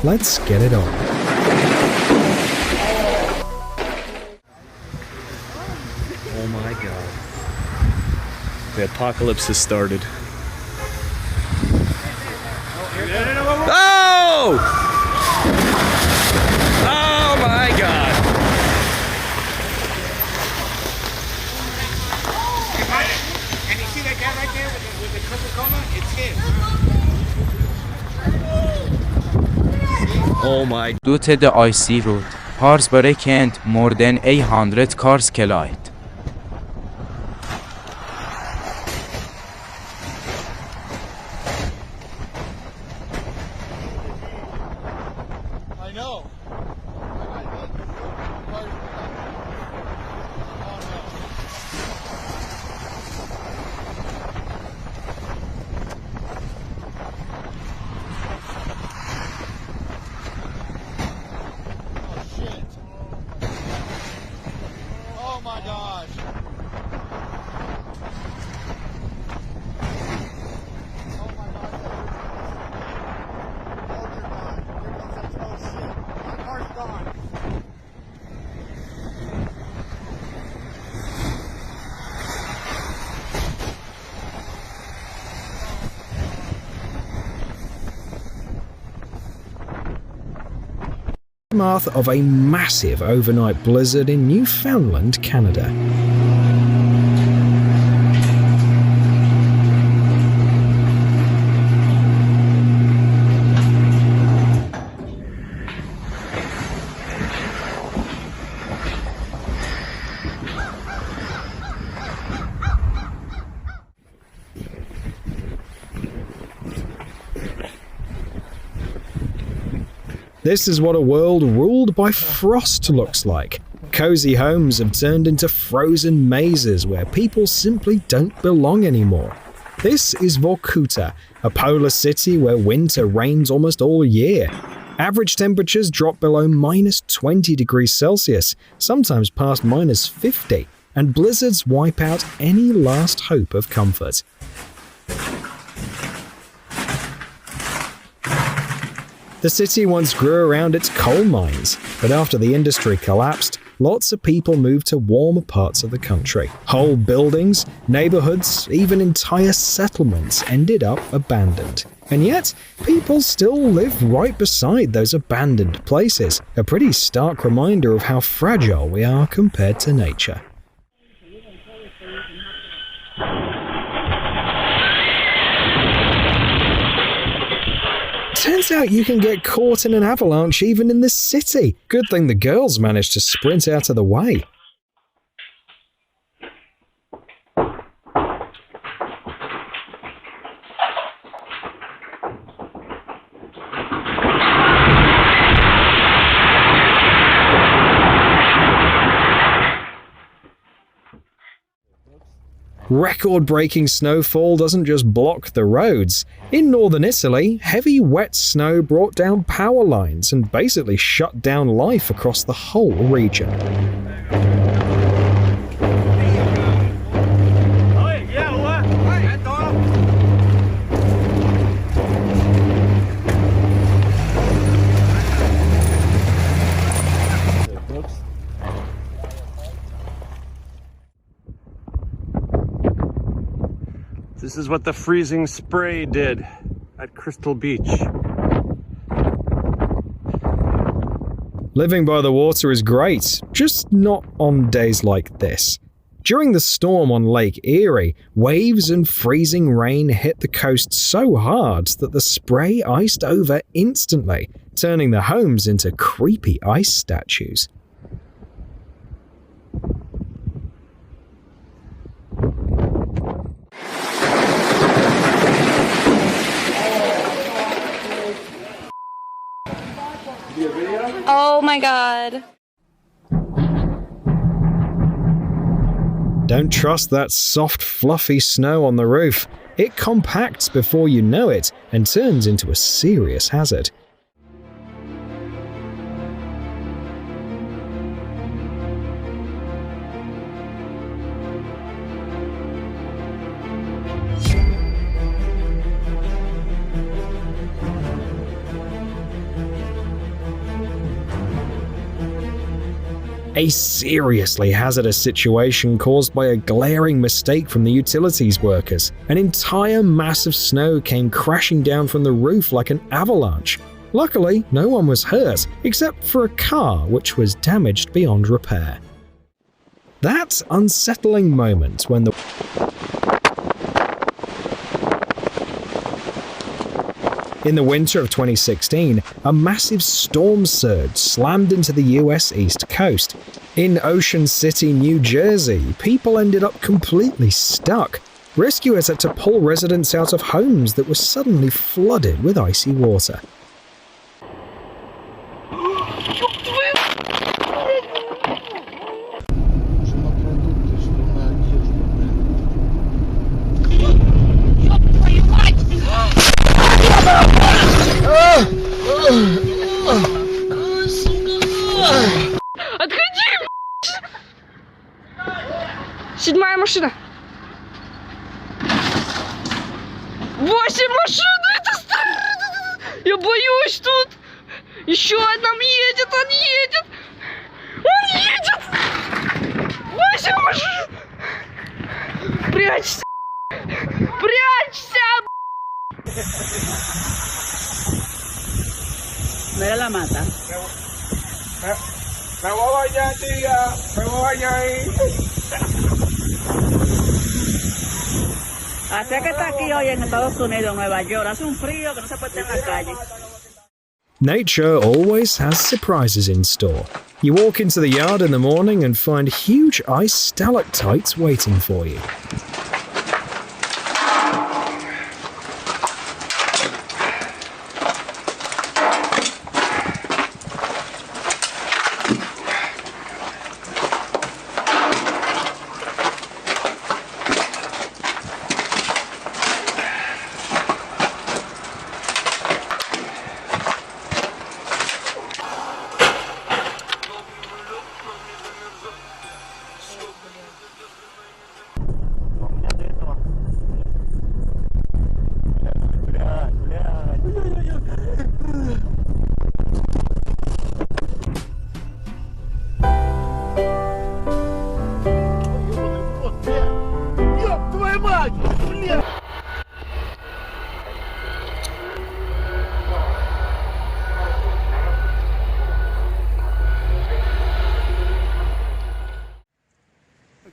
let's get it on. Oh my god. The apocalypse has started. Oh! Oh my god. And you see that guy right there with the Coca-Cola? It's him. Oh my. Due to the icy road, Harsbury can't more than 800 cars collide. I know. Oh my gosh. Oh my gosh. Oh dear God. Here comes that. Oh shit. My car's gone. Aftermath of a massive overnight blizzard in Newfoundland, Canada. This is what a world ruled by frost looks like. Cozy homes have turned into frozen mazes where people simply don't belong anymore. This is Vorkuta, a polar city where winter reigns almost all year. Average temperatures drop below -20 degrees Celsius, sometimes past -50, and blizzards wipe out any last hope of comfort. The city once grew around its coal mines, but after the industry collapsed, lots of people moved to warmer parts of the country. Whole buildings, neighborhoods, even entire settlements ended up abandoned. And yet, people still live right beside those abandoned places, a pretty stark reminder of how fragile we are compared to nature. Turns out you can get caught in an avalanche even in this city. Good thing the girls managed to sprint out of the way. Record-breaking snowfall doesn't just block the roads. In northern Italy, heavy wet snow brought down power lines and basically shut down life across the whole region. This is what the freezing spray did at Crystal Beach. Living by the water is great, just not on days like this. During the storm on Lake Erie, waves and freezing rain hit the coast so hard that the spray iced over instantly, turning the homes into creepy ice statues. Oh my god. Don't trust that soft, fluffy snow on the roof. It compacts before you know it and turns into a serious hazard. A seriously hazardous situation caused by a glaring mistake from the utilities workers. An entire mass of snow came crashing down from the roof like an avalanche. Luckily, no one was hurt, except for a car which was damaged beyond repair. That unsettling moment when In the winter of 2016, a massive storm surge slammed into the US East Coast. In Ocean City, New Jersey, people ended up completely stuck. Rescuers had to pull residents out of homes that were suddenly flooded with icy water. Отходи! 7-я машина. 8 машин! Это страшно! Я боюсь тут! Еще одна едет, он едет! Он едет! 8 машин! Прячься! Прячься! Mira la mata. Me voy a bañar, tía. Me voy a bañar ahí. Así que está aquí hoy en Estados Unidos, Nueva York. Hace un frío que no se puede estar en la calle. Nature always has surprises in store. You walk into the yard in the morning and find huge ice stalactites waiting for you.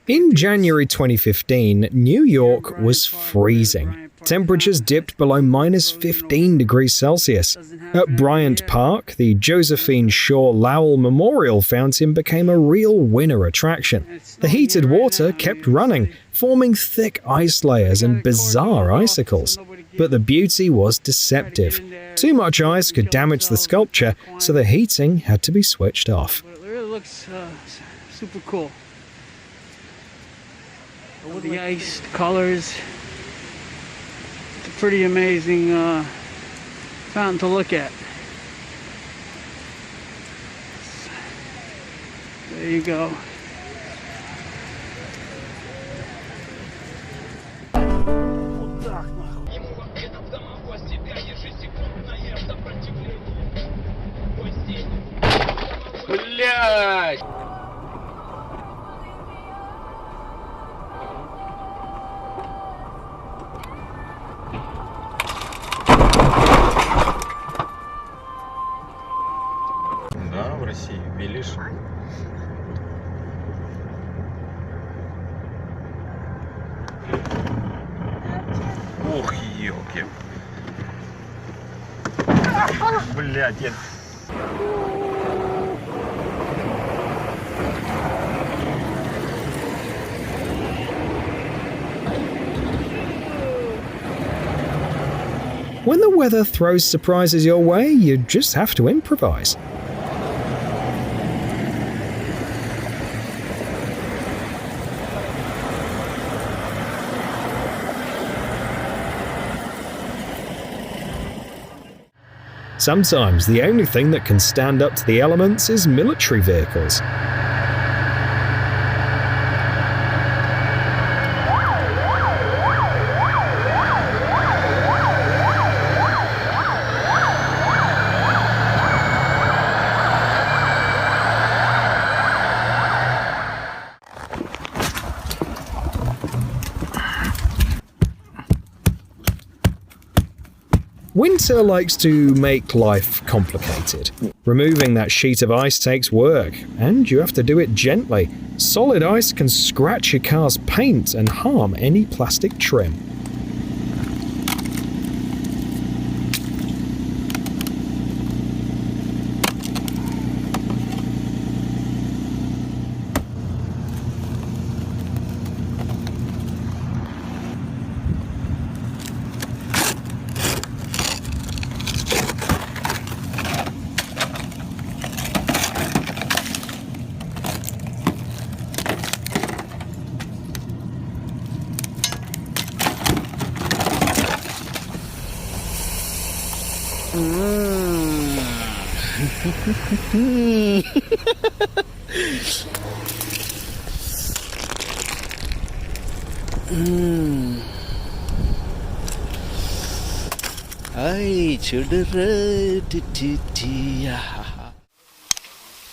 In January 2015, New York was freezing. Temperatures dipped below minus 15 degrees Celsius. At Bryant Park, the Josephine Shaw Lowell Memorial Fountain became a real winter attraction. The heated water kept running, forming thick ice layers and bizarre icicles. But the beauty was deceptive. Too much ice could damage the sculpture, so the heating had to be switched off. It really looks super cool. The ice, the colors. It's a pretty amazing fountain to look at. There you go. Блядь! Да, в России, Белиш. Ух, елки. Блядь, я... When the weather throws surprises your way, you just have to improvise. Sometimes the only thing that can stand up to the elements is military vehicles. Winter likes to make life complicated. Removing that sheet of ice takes work, and you have to do it gently. Solid ice can scratch your car's paint and harm any plastic trim.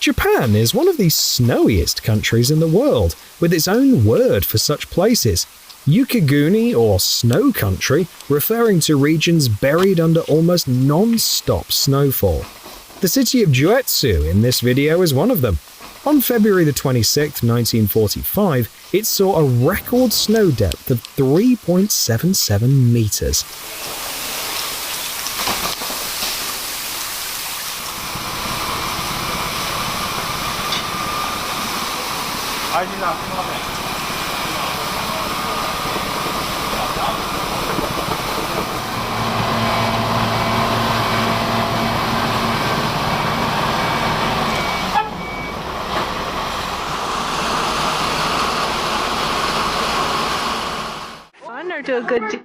Japan is one of the snowiest countries in the world, with its own word for such places. Yukiguni, or snow country, referring to regions buried under almost non-stop snowfall. The city of Juetsu in this video is one of them. On February the 26th, 1945, it saw a record snow depth of 3.77 meters. Honor to a good deed.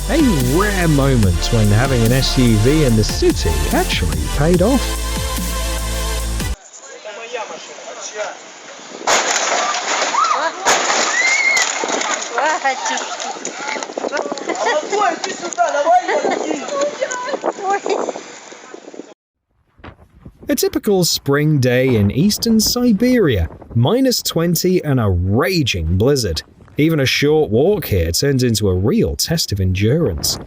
A rare moment when having an SUV in the city actually paid off. A typical spring day in eastern Siberia, -20 and a raging blizzard. Even a short walk here turns into a real test of endurance.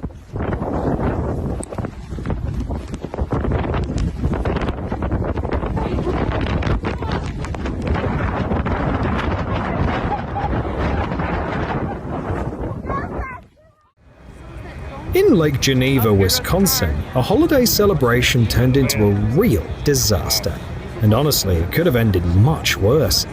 In Lake Geneva, Wisconsin, a holiday celebration turned into a real disaster. And honestly, it could have ended much worse.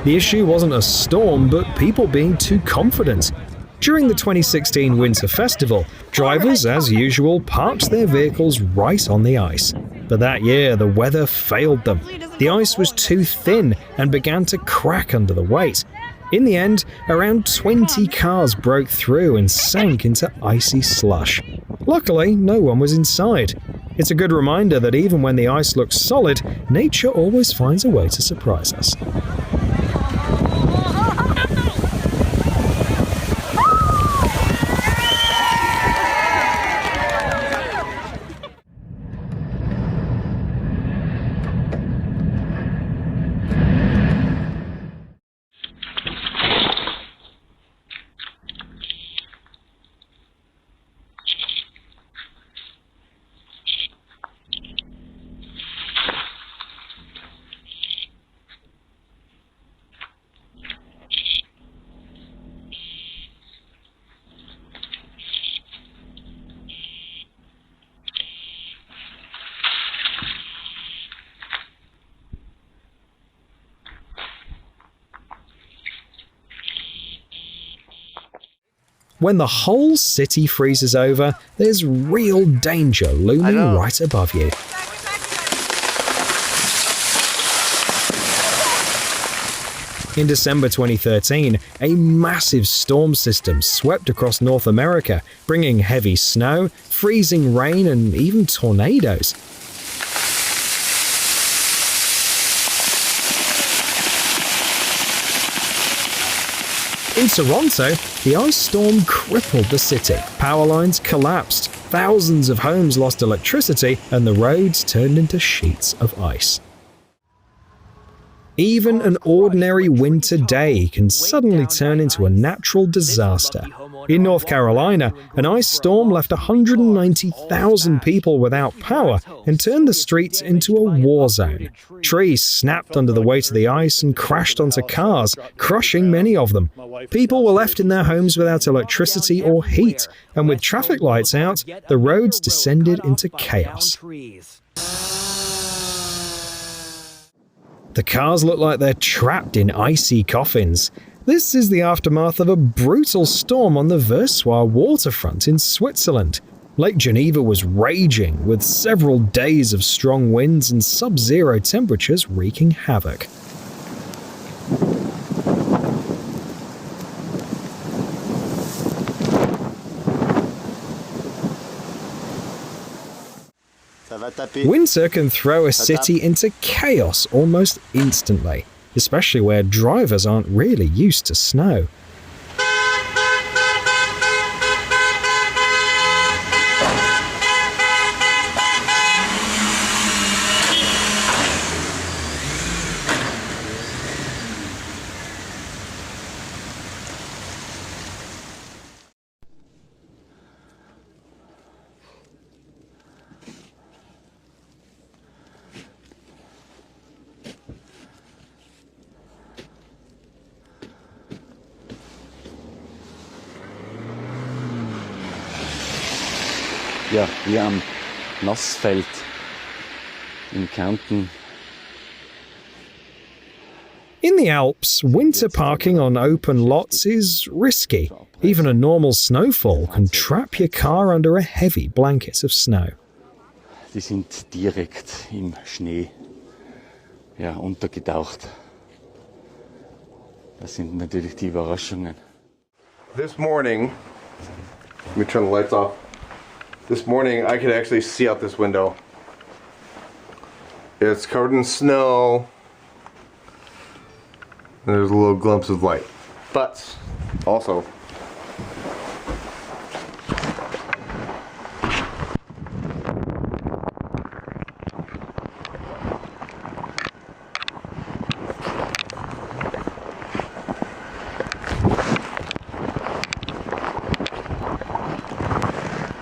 The issue wasn't a storm, but people being too confident. During the 2016 Winter Festival, drivers, as usual, parked their vehicles right on the ice. But that year, the weather failed them. The ice was too thin and began to crack under the weight. In the end, around 20 cars broke through and sank into icy slush. Luckily, no one was inside. It's a good reminder that even when the ice looks solid, nature always finds a way to surprise us. When the whole city freezes over, there's real danger looming right above you. In December 2013, a massive storm system swept across North America, bringing heavy snow, freezing rain, and even tornadoes. In Toronto, the ice storm crippled the city. Power lines collapsed. thousands of homes lost electricity and the roads turned into sheets of ice. Even an ordinary winter day can suddenly turn into a natural disaster. In North Carolina, an ice storm left 190,000 people without power and turned the streets into a war zone. Trees snapped under the weight of the ice and crashed onto cars, crushing many of them. People were left in their homes without electricity or heat, and with traffic lights out, the roads descended into chaos. The cars look like they're trapped in icy coffins. This is the aftermath of a brutal storm on the Versoix waterfront in Switzerland. Lake Geneva was raging, with several days of strong winds and sub-zero temperatures wreaking havoc. Winter can throw a city into chaos almost instantly, especially where drivers aren't really used to snow. Ja, hier am Nassfeld in Kärnten. In the Alps, winter parking on open lots is risky. Even a normal snowfall can trap your car under a heavy blanket of snow. Die sind direkt im Schnee untergetaucht. Das sind natürlich die Überraschungen. This morning, let me turn the lights off. This morning I could actually see out this window. It's covered in snow. And there's a little glimpse of light. But also,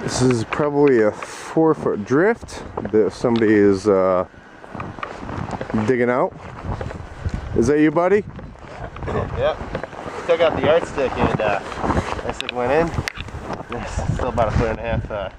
this is probably a 4-foot drift that somebody is digging out. Is that you, buddy? Yep. Took out the yardstick and this thing went in. It's still about 1.5 foot.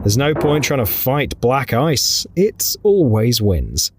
There's no point trying to fight black ice. It always wins.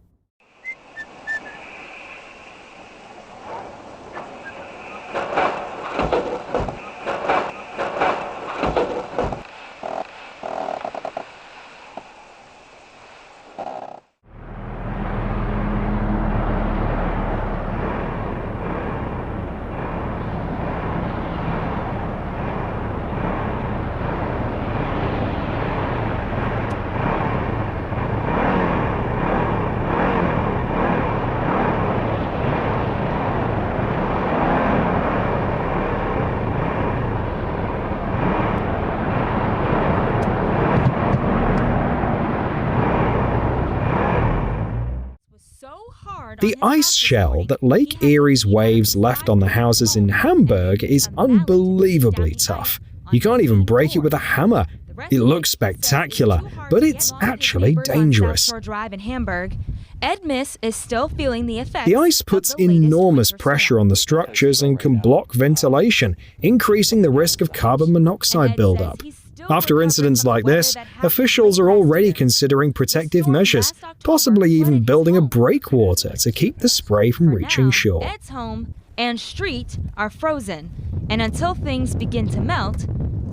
The ice shell that Lake Erie's waves left on the houses in Hamburg is unbelievably tough. You can't even break it with a hammer. It looks spectacular, but it's actually dangerous. Ed Miss is still feeling the effects. The ice puts enormous pressure on the structures and can block ventilation, increasing the risk of carbon monoxide buildup. After incidents like this, officials are already considering protective measures, possibly even building a breakwater to keep the spray from reaching shore. Ed's home and street are frozen, and until things begin to melt,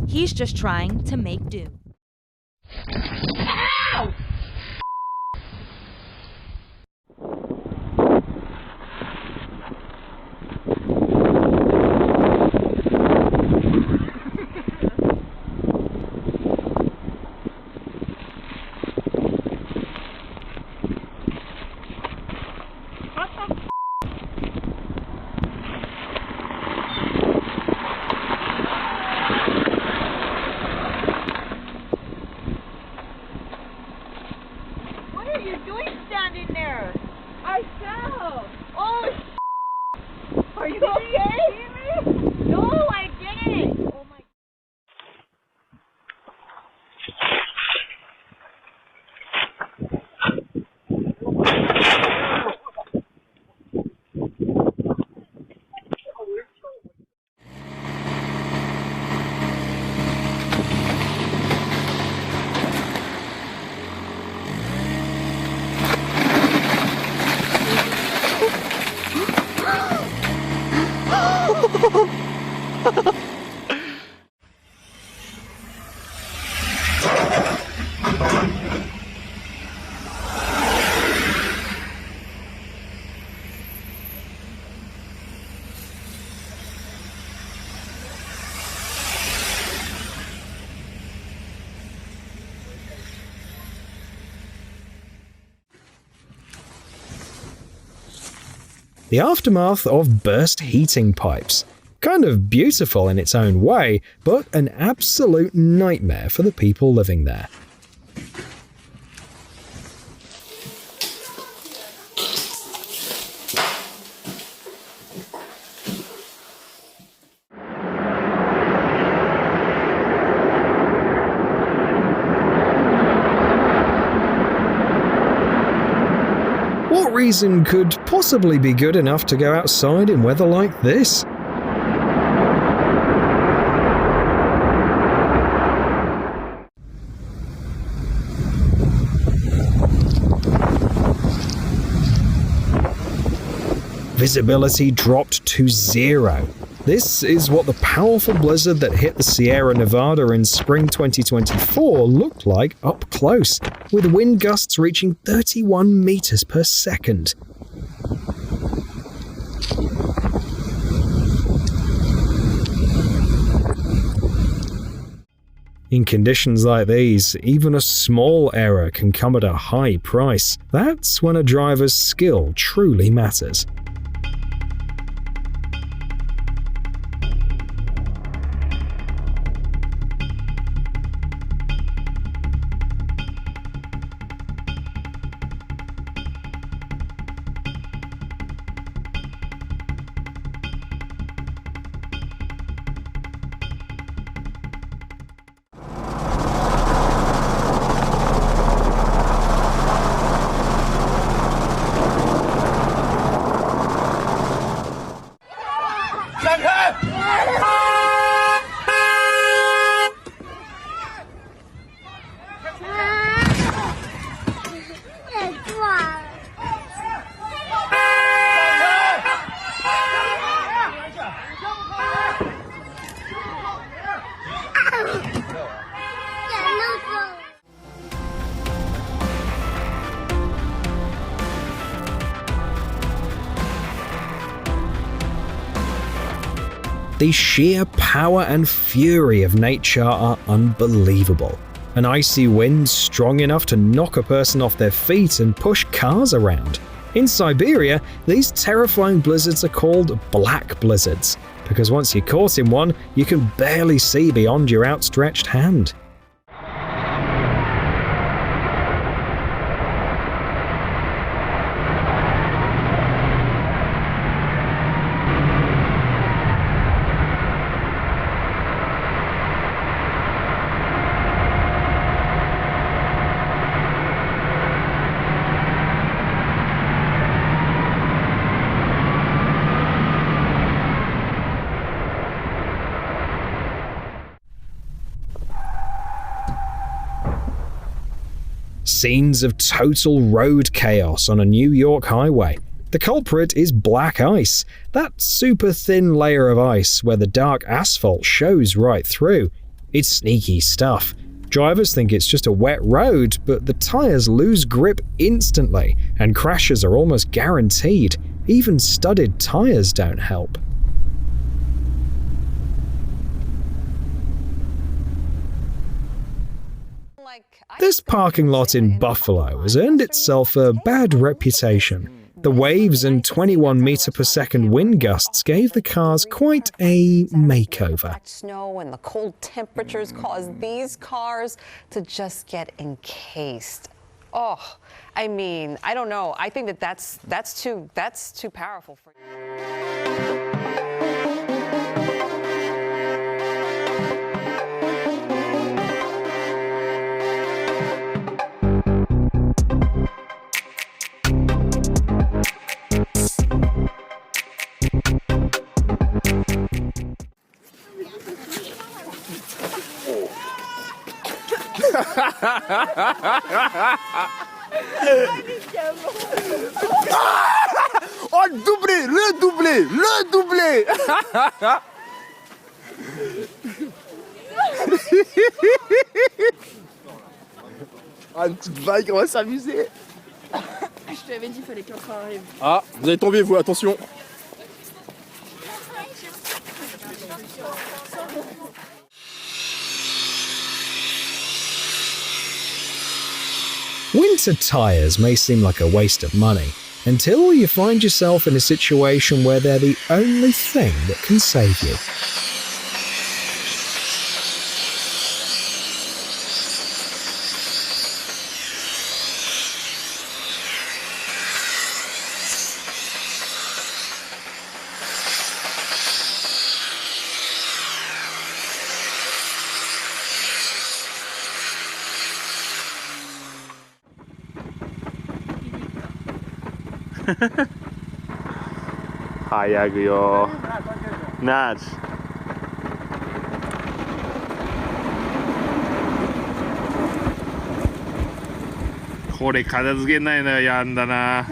He's just trying to make do. The aftermath of burst heating pipes. Kind of beautiful in its own way, but an absolute nightmare for the people living there. What reason could possibly be good enough to go outside in weather like this? Visibility dropped to 0. This is what the powerful blizzard that hit the Sierra Nevada in spring 2024 looked like up close, with wind gusts reaching 31 meters per second. In conditions like these, even a small error can come at a high price. That's when a driver's skill truly matters. The sheer power and fury of nature are unbelievable. An icy wind strong enough to knock a person off their feet and push cars around. In Siberia, these terrifying blizzards are called black blizzards, because once you're caught in one, you can barely see beyond your outstretched hand. Scenes of total road chaos on a New York highway. The culprit is black ice, that super thin layer of ice where the dark asphalt shows right through. It's sneaky stuff. Drivers think it's just a wet road, but the tires lose grip instantly, and crashes are almost guaranteed. Even studded tires don't help. This parking lot in Buffalo has earned itself a bad reputation. The waves and 21 meter per second wind gusts gave the cars quite a makeover. Snow and the cold temperatures caused these cars to just get encased. Oh, I mean, I don't know. I think that's too powerful for you. Oh, doublé, le doublé, le doublé. Ah, une petite vague, on va s'amuser. Je t'avais dit, il fallait qu'un train arrive. Ah, vous allez tomber, vous, attention. Winter tires may seem like a waste of money, until you find yourself in a situation where they're the only thing that can save you. Hayagyo. Nats. これ片付けないのやんだな。